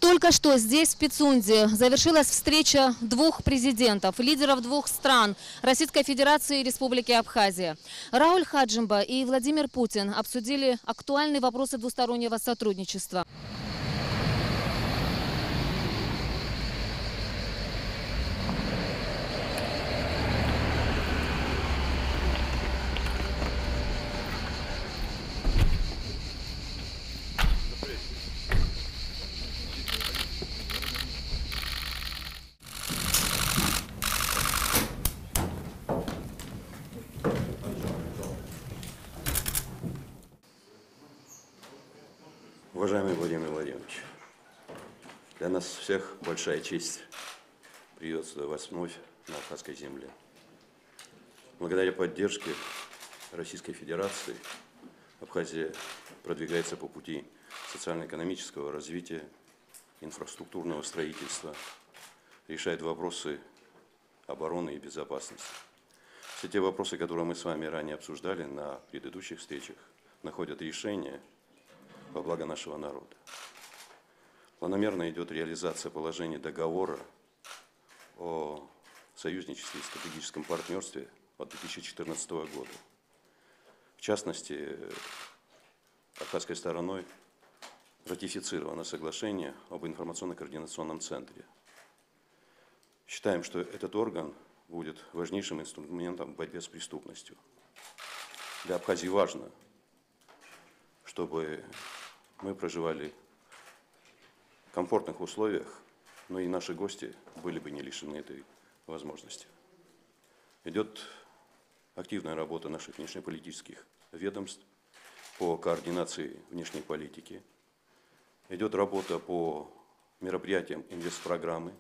Только что здесь, в Пицунде, завершилась встреча двух президентов, лидеров двух стран – Российской Федерации и Республики Абхазия. Рауль Хаджимба и Владимир Путин обсудили актуальные вопросы двустороннего сотрудничества. Уважаемый Владимир Владимирович, для нас всех большая честь приветствовать вас вновь на Абхазской земле. Благодаря поддержке Российской Федерации Абхазия продвигается по пути социально-экономического развития, инфраструктурного строительства, решает вопросы обороны и безопасности. Все те вопросы, которые мы с вами ранее обсуждали на предыдущих встречах, находят решение во благо нашего народа. Планомерно идет реализация положений договора о союзничестве и стратегическом партнерстве от 2014 года. В частности, абхазской стороной ратифицировано соглашение об информационно-координационном центре. Считаем, что этот орган будет важнейшим инструментом в борьбе с преступностью. Для Абхазии важно, чтобы мы проживали в комфортных условиях, но и наши гости были бы не лишены этой возможности. Идет активная работа наших внешнеполитических ведомств по координации внешней политики. Идет работа по мероприятиям инвестпрограммы.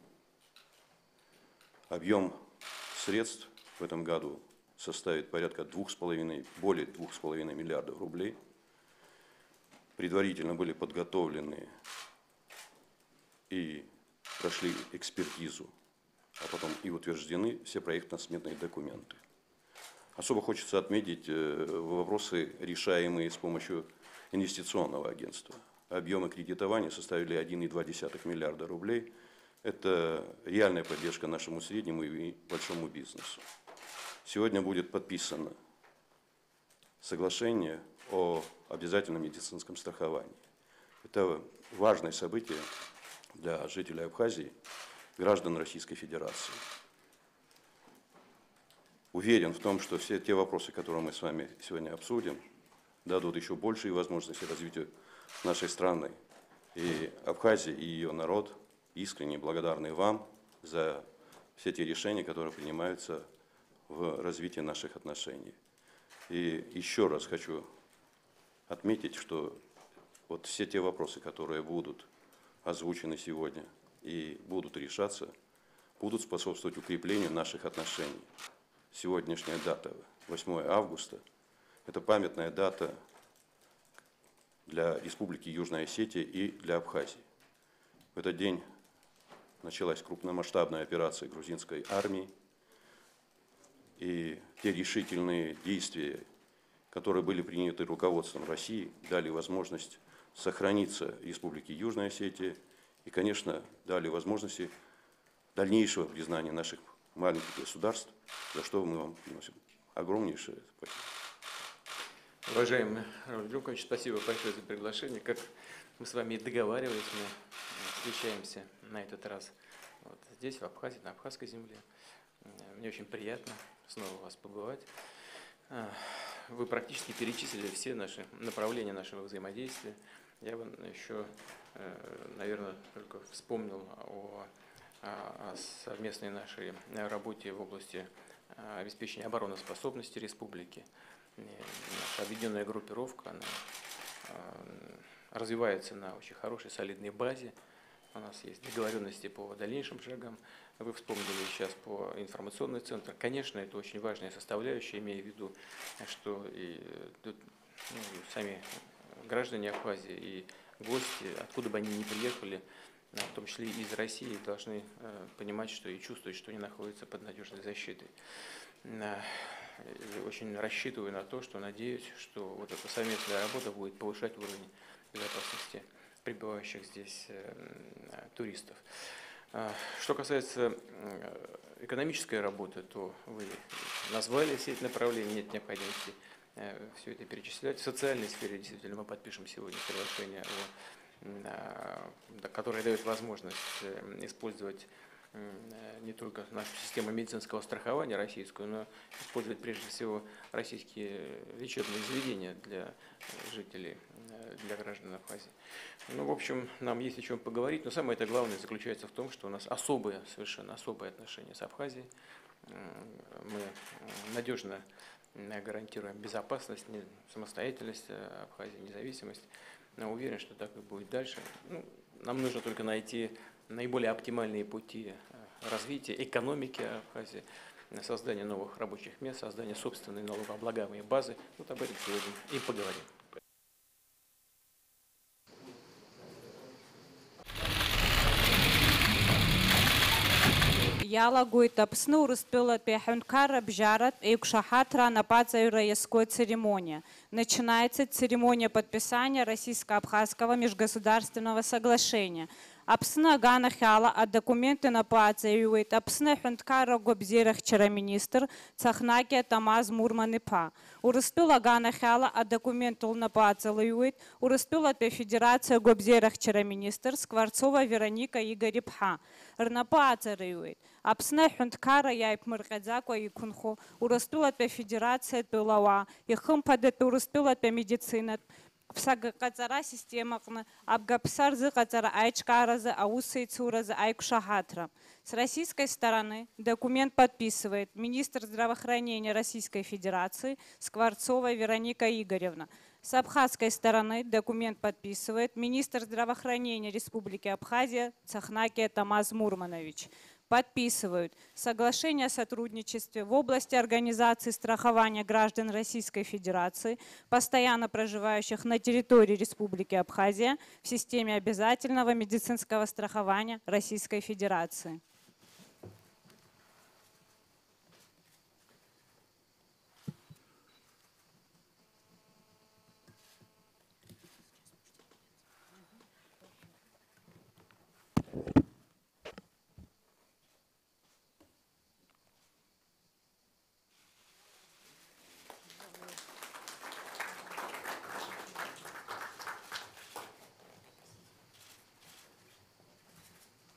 Объем средств в этом году составит порядка более 2,5 миллиардов рублей. Предварительно были подготовлены и прошли экспертизу, а потом и утверждены все проектно-сметные документы. Особо хочется отметить вопросы, решаемые с помощью инвестиционного агентства. Объемы кредитования составили 1,2 миллиарда рублей. Это реальная поддержка нашему среднему и большому бизнесу. Сегодня будет подписано соглашение о обязательном медицинском страховании. Это важное событие для жителей Абхазии, граждан Российской Федерации. Уверен в том, что все те вопросы, которые мы с вами сегодня обсудим, дадут еще большие возможности развитию нашей страны. И Абхазия, и ее народ искренне благодарны вам за все те решения, которые принимаются в развитии наших отношений. И еще раз хочу отметить, что вот все те вопросы, которые будут озвучены сегодня и будут решаться, будут способствовать укреплению наших отношений. Сегодняшняя дата, 8 августа, это памятная дата для Республики Южная Осетия и для Абхазии. В этот день началась крупномасштабная операция грузинской армии, и те решительные действия, которые были приняты руководством России, дали возможность сохраниться Республике Южная Осетия и, конечно, дали возможности дальнейшего признания наших маленьких государств, за что мы вам приносим огромнейшее спасибо. Уважаемый Рауль Люкович, спасибо большое за приглашение. Как мы с вами и договаривались, мы встречаемся на этот раз вот здесь, в Абхазии, на Абхазской земле. Мне очень приятно снова вас побывать. Вы практически перечислили все наши направления нашего взаимодействия. Я бы еще, наверное, только вспомнил о совместной нашей работе в области обеспечения обороноспособности республики. Наша объединенная группировка, она развивается на очень хорошей, солидной базе. У нас есть договоренности по дальнейшим шагам. Вы вспомнили сейчас по информационный центр. Конечно, это очень важная составляющая, имея в виду, что и сами граждане Абхазии и гости, откуда бы они ни приехали, в том числе и из России, должны понимать, что и чувствовать, что они находятся под надежной защитой. Очень рассчитываю на то, что надеюсь, что вот эта совместная работа будет повышать уровень безопасности прибывающих здесь туристов. Что касается экономической работы, то вы назвали все эти направления, нет необходимости все это перечислять. В социальной сфере действительно мы подпишем сегодня соглашение, которое дает возможность использовать не только нашу систему медицинского страхования российскую, но использовать прежде всего российские лечебные заведения для жителей, для граждан Абхазии. Ну, в общем, нам есть о чем поговорить, но самое это главное заключается в том, что у нас совершенно особые отношения с Абхазией. Мы надежно гарантируем безопасность, самостоятельность Абхазии, независимость. Но уверен, что так и будет дальше. Ну, нам нужно только найти наиболее оптимальные пути развития экономики Абхазии, создания новых рабочих мест, создания собственной налогооблагаемой базы. Вот об этом сегодня и поговорим. Иалагоит Аԥсны Урыстәылатәи аҳәынҭқарра бжьаратә еиқәшаҳаҭра анапаҵаҩра иазкует церемония. Начинается церемония подписания Российско-Абхазского межгосударственного соглашения. Аԥсны аганахь ала адокументы напаҵаҩуеит Аԥсны аҳәынҭқарра агәабзиарахьчара министр Цахнакиа Тамаз Мурман-иԥа. Урыстәыла аганахь ала адокумент лнапаҵалыҩуеит Урыстәылатәи афедерациа агәабзиарахьчара министр Скворцова Вероника Игорь-иԥҳа. Рнапаҵарыҩуеит Аԥсны аҳәынҭқарра иааиԥмырҟьаӡакәа иқәынхо Урыстәылатәи афедерациатәи лауа, ихымԥадатәи Урыстәылатәи амедицинатә ԥсагаҟаҵара системаҟны абгаԥса рзыҟаҵара аиҿкааразы аусеицуразы аиқәшаҳаҭра. С российской стороны документ подписывает министр здравоохранения Российской Федерации Скворцова Вероника Игоревна. С абхазской стороны документ подписывает министр здравоохранения Республики Абхазия Цахнакиа Тамаз Мурманович. Подписывают соглашение о сотрудничестве в области организации страхования граждан Российской Федерации, постоянно проживающих на территории Республики Абхазия в системе обязательного медицинского страхования Российской Федерации.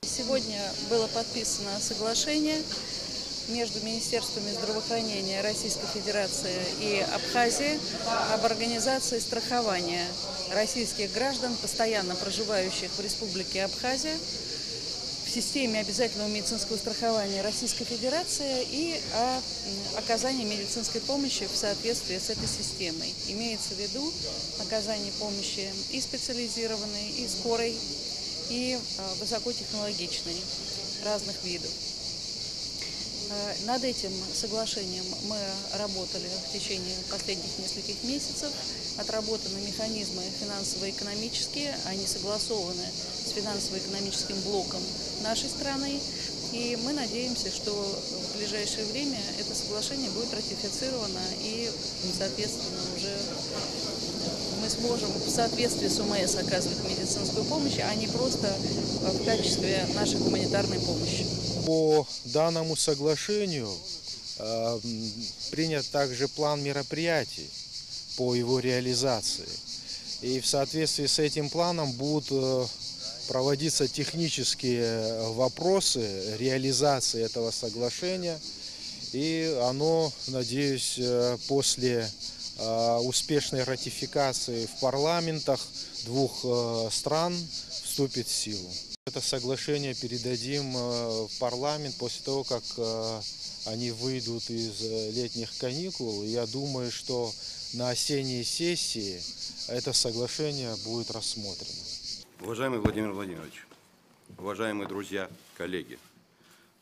Сегодня было подписано соглашение между Министерствами здравоохранения Российской Федерации и Абхазии об организации страхования российских граждан, постоянно проживающих в Республике Абхазия, в системе обязательного медицинского страхования Российской Федерации и о оказании медицинской помощи в соответствии с этой системой. Имеется в виду оказание помощи и специализированной, и скорой, и высокотехнологичной разных видов. Над этим соглашением мы работали в течение последних нескольких месяцев. Отработаны механизмы финансово-экономические, они согласованы с финансово-экономическим блоком нашей страны. И мы надеемся, что в ближайшее время это соглашение будет ратифицировано и, соответственно, уже мы сможем в соответствии с ОМС оказывать медицинскую помощь, а не просто в качестве нашей гуманитарной помощи. По данному соглашению принят также план мероприятий по его реализации. И в соответствии с этим планом будут проводиться технические вопросы реализации этого соглашения. И оно, надеюсь, после успешной ратификации в парламентах двух стран вступит в силу. Это соглашение передадим в парламент после того, как они выйдут из летних каникул. Я думаю, что на осенней сессии это соглашение будет рассмотрено. Уважаемый Владимир Владимирович, уважаемые друзья, коллеги,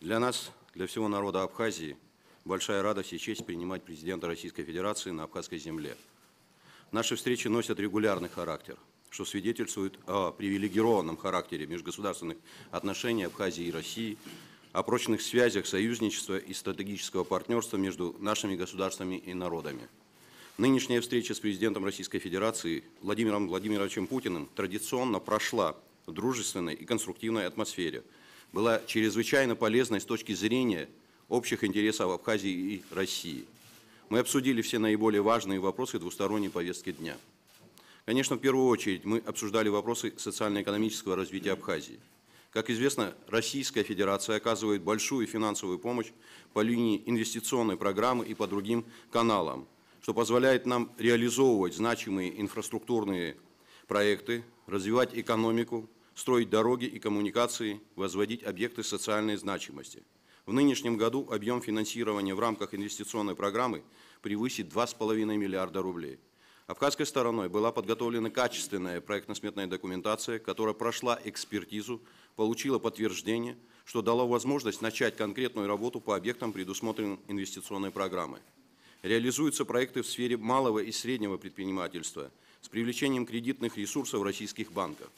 для нас, для всего народа Абхазии, большая радость и честь принимать президента Российской Федерации на абхазской земле. Наши встречи носят регулярный характер, что свидетельствует о привилегированном характере межгосударственных отношений Абхазии и России, о прочных связях союзничества и стратегического партнерства между нашими государствами и народами. Нынешняя встреча с президентом Российской Федерации Владимиром Владимировичем Путиным традиционно прошла в дружественной и конструктивной атмосфере. Была чрезвычайно полезной с точки зрения общих интересов Абхазии и России. Мы обсудили все наиболее важные вопросы двусторонней повестки дня. Конечно, в первую очередь мы обсуждали вопросы социально-экономического развития Абхазии. Как известно, Российская Федерация оказывает большую финансовую помощь по линии инвестиционной программы и по другим каналам, что позволяет нам реализовывать значимые инфраструктурные проекты, развивать экономику, строить дороги и коммуникации, возводить объекты социальной значимости. В нынешнем году объем финансирования в рамках инвестиционной программы превысит 2,5 миллиарда рублей. Абхазской стороной была подготовлена качественная проектно-сметная документация, которая прошла экспертизу, получила подтверждение, что дало возможность начать конкретную работу по объектам, предусмотренным инвестиционной программой. Реализуются проекты в сфере малого и среднего предпринимательства с привлечением кредитных ресурсов российских банков.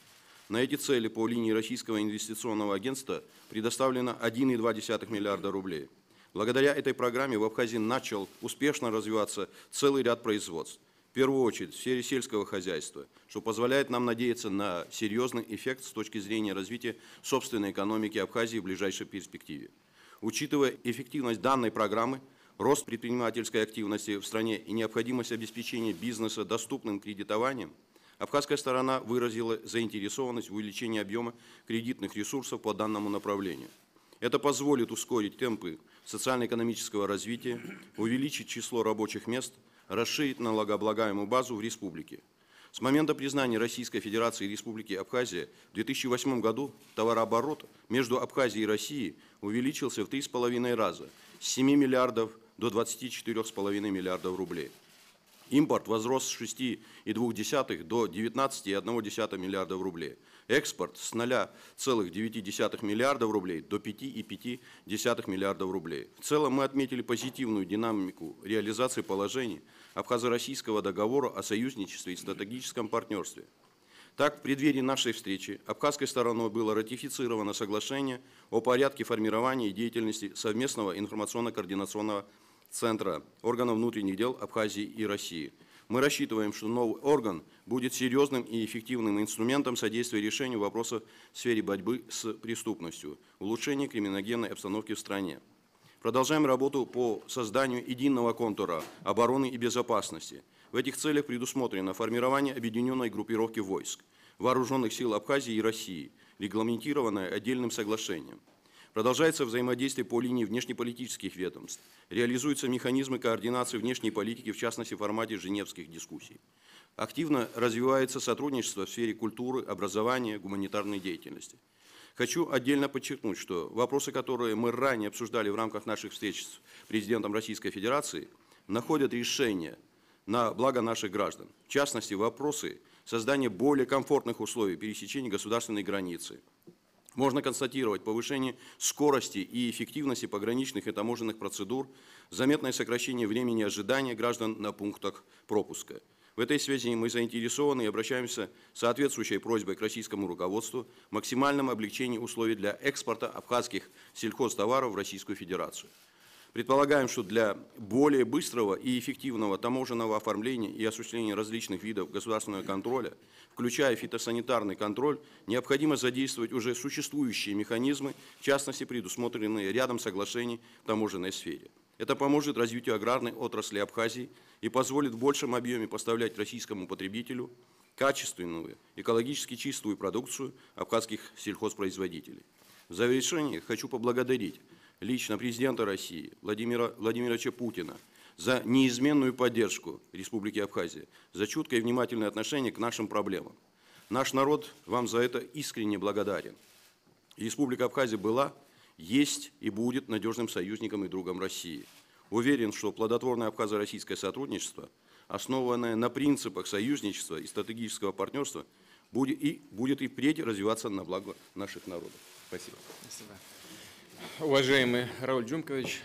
На эти цели по линии Российского инвестиционного агентства предоставлено 1,2 миллиарда рублей. Благодаря этой программе в Абхазии начал успешно развиваться целый ряд производств. В первую очередь в сфере сельского хозяйства, что позволяет нам надеяться на серьезный эффект с точки зрения развития собственной экономики Абхазии в ближайшей перспективе. Учитывая эффективность данной программы, рост предпринимательской активности в стране и необходимость обеспечения бизнеса доступным кредитованием, абхазская сторона выразила заинтересованность в увеличении объема кредитных ресурсов по данному направлению. Это позволит ускорить темпы социально-экономического развития, увеличить число рабочих мест, расширить налогооблагаемую базу в республике. С момента признания Российской Федерации и Республики Абхазия в 2008 году товарооборот между Абхазией и Россией увеличился в 3,5 раза, с 7 миллиардов до 24,5 миллиардов рублей. Импорт возрос с 6,2 до 19,1 миллиардов рублей. Экспорт с 0,9 миллиардов рублей до 5,5 миллиардов рублей. В целом мы отметили позитивную динамику реализации положений Абхазо-Российского договора о союзничестве и стратегическом партнерстве. Так, в преддверии нашей встречи абхазской стороной было ратифицировано соглашение о порядке формирования и деятельности совместного информационно-координационного центра органов внутренних дел Абхазии и России. Мы рассчитываем, что новый орган будет серьезным и эффективным инструментом содействия решению вопросов в сфере борьбы с преступностью, улучшения криминогенной обстановки в стране. Продолжаем работу по созданию единого контура обороны и безопасности. В этих целях предусмотрено формирование объединенной группировки войск, вооруженных сил Абхазии и России, регламентированное отдельным соглашением. Продолжается взаимодействие по линии внешнеполитических ведомств. Реализуются механизмы координации внешней политики, в частности в формате женевских дискуссий. Активно развивается сотрудничество в сфере культуры, образования, гуманитарной деятельности. Хочу отдельно подчеркнуть, что вопросы, которые мы ранее обсуждали в рамках наших встреч с президентом Российской Федерации, находят решение на благо наших граждан. В частности, вопросы создания более комфортных условий пересечения государственной границы. Можно констатировать повышение скорости и эффективности пограничных и таможенных процедур, заметное сокращение времени ожидания граждан на пунктах пропуска. В этой связи мы заинтересованы и обращаемся с соответствующей просьбой к российскому руководству в максимальном облегчении условий для экспорта абхазских сельхозтоваров в Российскую Федерацию. Предполагаем, что для более быстрого и эффективного таможенного оформления и осуществления различных видов государственного контроля, включая фитосанитарный контроль, необходимо задействовать уже существующие механизмы, в частности, предусмотренные рядом соглашений в таможенной сфере. Это поможет развитию аграрной отрасли Абхазии и позволит в большем объеме поставлять российскому потребителю качественную, экологически чистую продукцию абхазских сельхозпроизводителей. В завершение хочу поблагодарить лично президента России Владимира Владимировича Путина за неизменную поддержку Республики Абхазия, за чуткое и внимательное отношение к нашим проблемам. Наш народ вам за это искренне благодарен. Республика Абхазия была, есть и будет надежным союзником и другом России. Уверен, что плодотворное абхазо-российское сотрудничество, основанное на принципах союзничества и стратегического партнерства, будет и впредь развиваться на благо наших народов. Спасибо. Спасибо. Уважаемый Рауль Джумкович,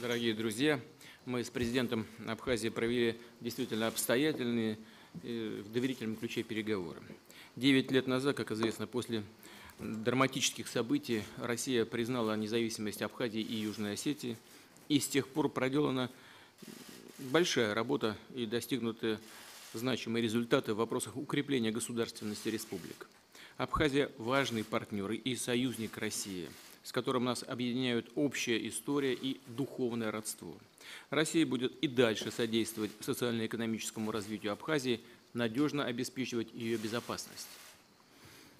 дорогие друзья, мы с президентом Абхазии провели действительно обстоятельные в доверительном ключе переговоры. 9 лет назад, как известно, после драматических событий Россия признала независимость Абхазии и Южной Осетии, и с тех пор проделана большая работа и достигнуты значимые результаты в вопросах укрепления государственности республик. Абхазия – важный партнер и союзник России, с которым нас объединяют общая история и духовное родство. Россия будет и дальше содействовать социально-экономическому развитию Абхазии, надежно обеспечивать ее безопасность,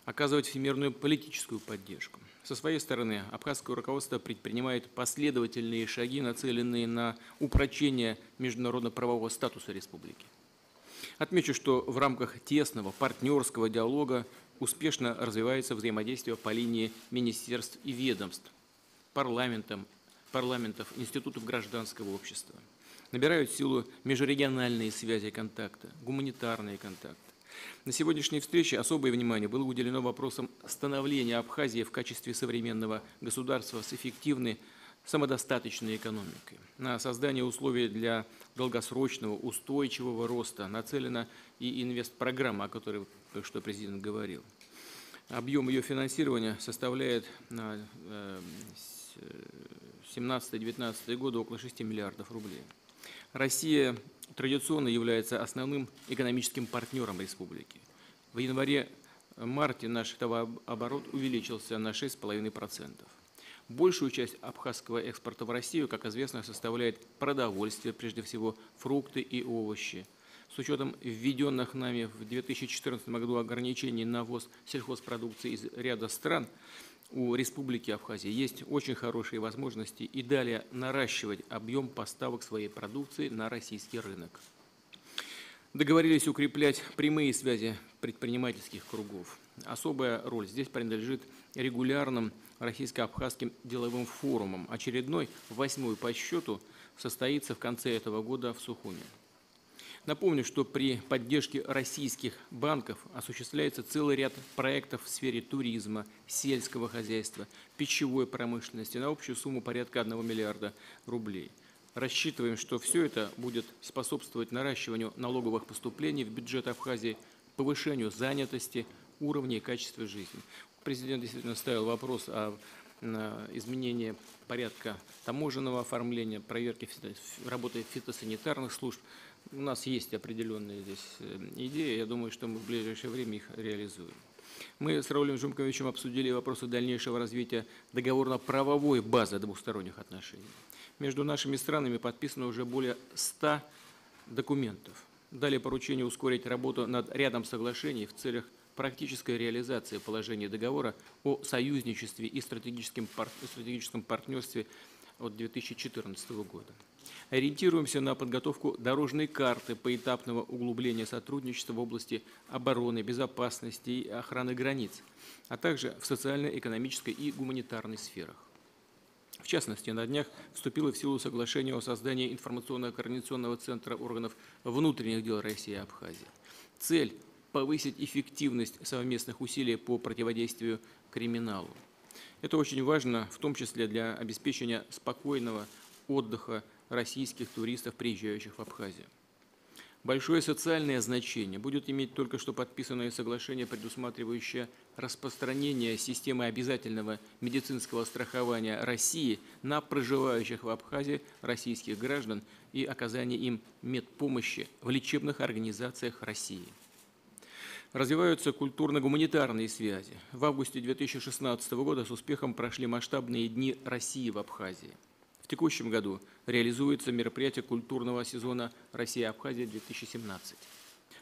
оказывать всемирную политическую поддержку. Со своей стороны, абхазское руководство предпринимает последовательные шаги, нацеленные на упрочение международно-правового статуса республики. Отмечу, что в рамках тесного партнерского диалога успешно развивается взаимодействие по линии министерств и ведомств, парламентов, институтов гражданского общества. Набирают силу межрегиональные связи контакта, гуманитарные контакты. На сегодняшней встрече особое внимание было уделено вопросам становления Абхазии в качестве современного государства с эффективной, самодостаточной экономикой. На создание условий для долгосрочного, устойчивого роста нацелена и инвестпрограмма, о которой что президент говорил. Объем ее финансирования составляет на 2017-2019 годы около 6 миллиардов рублей. Россия традиционно является основным экономическим партнером республики. В январе-марте наш товарооборот увеличился на 6,5%. Большую часть абхазского экспорта в Россию, как известно, составляет продовольствие, прежде всего фрукты и овощи. С учетом введенных нами в 2014 году ограничений на ввоз сельхозпродукции из ряда стран, у Республики Абхазия есть очень хорошие возможности и далее наращивать объем поставок своей продукции на российский рынок. Договорились укреплять прямые связи предпринимательских кругов. Особая роль здесь принадлежит регулярным российско-абхазским деловым форумам. Очередной, 8-й по счету, состоится в конце этого года в Сухуми. Напомню, что при поддержке российских банков осуществляется целый ряд проектов в сфере туризма, сельского хозяйства, пищевой промышленности на общую сумму порядка 1 миллиарда рублей. Рассчитываем, что все это будет способствовать наращиванию налоговых поступлений в бюджет Абхазии, повышению занятости, уровня и качества жизни. Президент действительно ставил вопрос о изменении порядка таможенного оформления, проверки работы фитосанитарных служб. У нас есть определенные здесь идеи, я думаю, что мы в ближайшее время их реализуем. Мы с Раулем Жумковичем обсудили вопросы дальнейшего развития договорно-правовой базы двусторонних отношений. Между нашими странами подписано уже более 100 документов. Дали поручение ускорить работу над рядом соглашений в целях практической реализации положений договора о союзничестве и стратегическом партнерстве от 2014 года. Ориентируемся на подготовку дорожной карты поэтапного углубления сотрудничества в области обороны, безопасности и охраны границ, а также в социально-экономической и гуманитарной сферах. В частности, на днях вступило в силу соглашение о создании информационно-координационного центра органов внутренних дел России и Абхазии. Цель – повысить эффективность совместных усилий по противодействию криминалу. Это очень важно, в том числе для обеспечения спокойного отдыха российских туристов, приезжающих в Абхазию. Большое социальное значение будет иметь только что подписанное соглашение, предусматривающее распространение системы обязательного медицинского страхования России на проживающих в Абхазии российских граждан и оказание им медпомощи в лечебных организациях России. Развиваются культурно-гуманитарные связи. В августе 2016 года с успехом прошли масштабные дни России в Абхазии. В текущем году реализуется мероприятие культурного сезона «Россия-Абхазия-2017».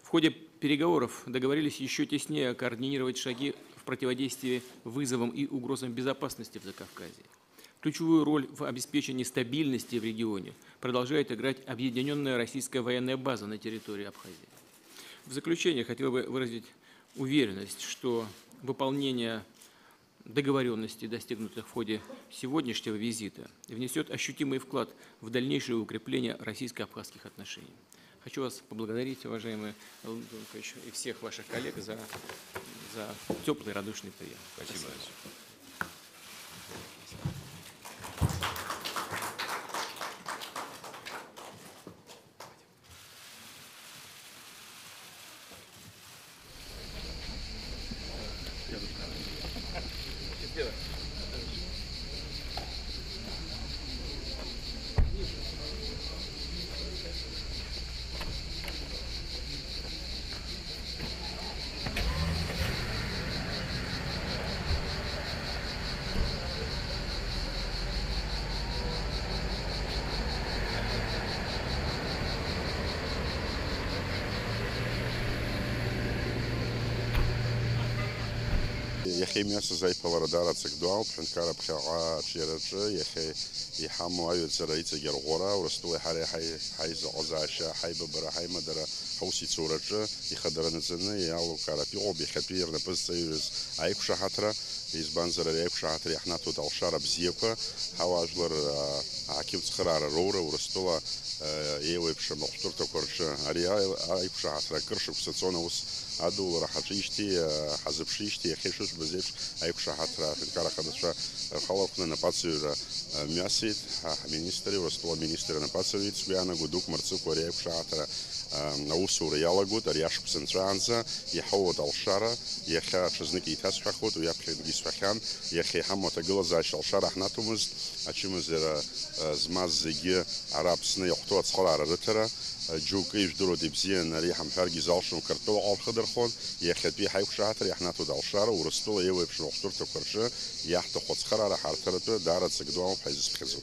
В ходе переговоров договорились еще теснее координировать шаги в противодействии вызовам и угрозам безопасности в Закавказье. Ключевую роль в обеспечении стабильности в регионе продолжает играть объединенная российская военная база на территории Абхазии. В заключение хотел бы выразить уверенность, что выполнение договоренностей, достигнутых в ходе сегодняшнего визита, внесет ощутимый вклад в дальнейшее укрепление российско-абхазских отношений. Хочу вас поблагодарить, уважаемый Рауль Жумкович, и всех ваших коллег за теплый, радушный прием. Спасибо. يخيمياس زي بلردارة سكدوال بحنكارة بخاعة شيرتش يحموا أيو تزرعيت جرغورة ورستوي حي زعزاشة حي ببرة حي مدرة حوسي تصورتش يخدر نزلنا يالو كارابيو بيخبير نبز سيرز أيكو شحاترة يزبانزر أيكو شحاترة إحنا تودا الشارة بزيكوا حواجلر عكيب تخرار رورة ورستولا يوي بش مقطورة كورش أريا أيكو شحاترة كرش بستصونا وس عدو راح تشيشتي حزب شيشتي خيشوش بزيف أيكو شحاترة في الكارا خدشة خلقنا نباتسير مياسيت министри ورستولا министри نباتسير بيانا قدوك مرتسوك وريكو شحاترة نوسو ريالا قد أرياشك سنترانزا يحوض الشارع يخا شزنك يتاس فخود ويبخي نجيس فخان يخي حمو تقل زايش الشارع احنا تومز أشيمز زماز زيجي عرب سنة يحطوها تسخل على رترة جوك ايش دورو ديبزين ريحم فرقي زالشون كرتو على الخضر خون يخد بي حيوك شاعتر يحنا تو دالشارع ورستولا يوي بشو اختور تكرشه يحتو خود سخر على حارترته دارت سقدوام بحيزس بخزو